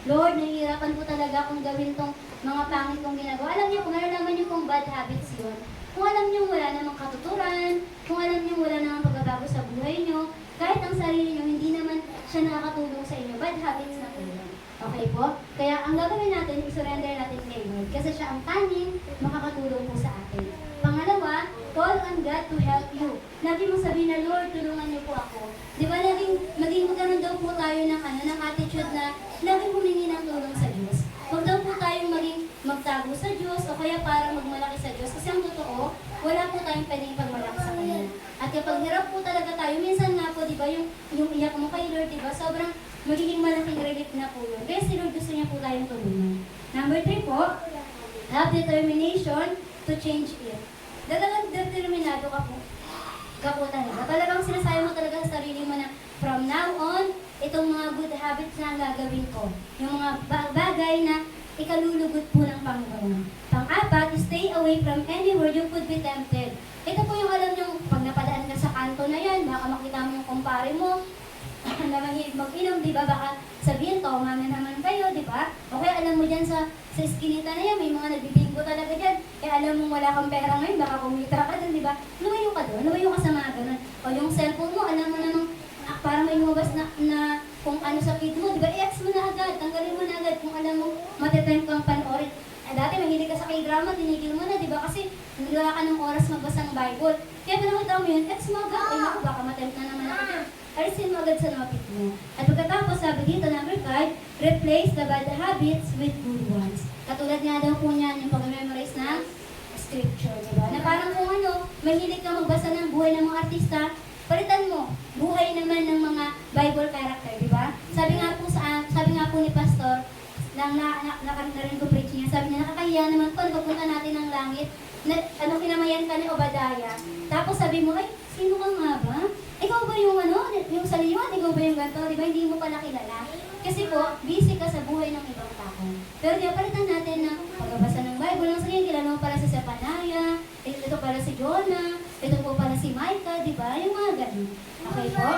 Lord, nahihirapan po talaga akong gawin tong mga pangit kong ginagawa. Alam niyo, kung nalalaman niyo kung bad habits yun, kung alam niyo wala namang katuturan, kung alam niyo wala namang pagbabago sa buhay niyo, kahit ang sarili niyo, hindi naman siya nakakatulong sa inyo, bad habits na po yun. Okay po? Kaya ang gagawin natin, i-surrender natin kay Lord. Kasi siya ang tanging makakatulong po sa atin. Pangalawa, call on God to help you. Lagi mong sabihin na, Lord, tulungan niyo po ako. Di ba, maging magkaroon daw po tayo ng attitude na laging humingi ng tulong sa Diyos. Huwag daw po tayong maging magtago sa Diyos o kaya para magmalaki sa Diyos. Kasi ang totoo, wala po tayong pwedeng pagmalaki sa Kanya. At kapag hirap po talaga tayo, minsan nga po, di ba, yung iyak mo kay Lord, di ba, sobrang magiging malaking relief na po yun. Kaya si Lord gusto niya po tayong tulungan. Number 3 po, have determination to change it. Talagang determinado ka po talaga. Talagang sinasabi mo talaga sa sarili mo na from now on, itong mga good habits na gagawin ko. Yung mga bagay na ikalulugod po ng Panginoon. Pang-apat, stay away from anywhere you could be tempted. Ito po yung alam nyo, pag napadaan ka sa kanto na yan, baka makita mo yung kumpare mo, na mahilig mag-inom, di ba? Baka sabihin, toma na naman kayo, di ba? O kaya alam mo dyan sa iskinita na yan, may mga nagbibinggo talaga dyan. Kaya alam mo wala kang pera ngayon, baka kumita ka dun, di ba? Lumayo ka doon, lumayo ka sa mga ganun. O yung cellphone mo, alam mo namang para may lumabas na kung ano sa feed mo, di ba? I-ex mo na agad, tanggalin mo na agad kung alam mo matitempt kang panoorin. Dati mahilig ka sa K-drama, tinigil mo na, di ba? Kasi wala ka ng oras magbasa ng Bible. Kaya pinakita mo yun, ex mo agad. Ay naku, baka matempt na naman ako dyan. Alisin mo agad sa lapit mo. At pagkatapos, sabi dito, number 5, replace the bad habits with good ones. Katulad nga daw po niyan, yung pag-memorize ng scripture, di ba? Na parang kung ano, mahilig ka magbasa ng buhay ng mga artista, palitan mo, buhay naman ng mga Bible character, di ba? Sabi nga po ni Pastor, narinig ko preach niya, sabi niya, nakakahiya naman po, pagpunta natin ng langit, kinamayan ka ni Obadiah. Tapos sabi mo, ay, sino ka nga ba? Ikaw ba yung yung sa liwan? Ikaw ba yung ganito? Di ba, hindi mo pala kilala? Kasi po, busy ka sa buhay ng ibang tao. Pero di ba, palitan natin ng pagbabasa ng Bible. Nang sabihin, kilala mo pala si Zephaniah, ito pala si Jonah, ito po pala si Micah, di ba? Yung mga ganun. Okay po?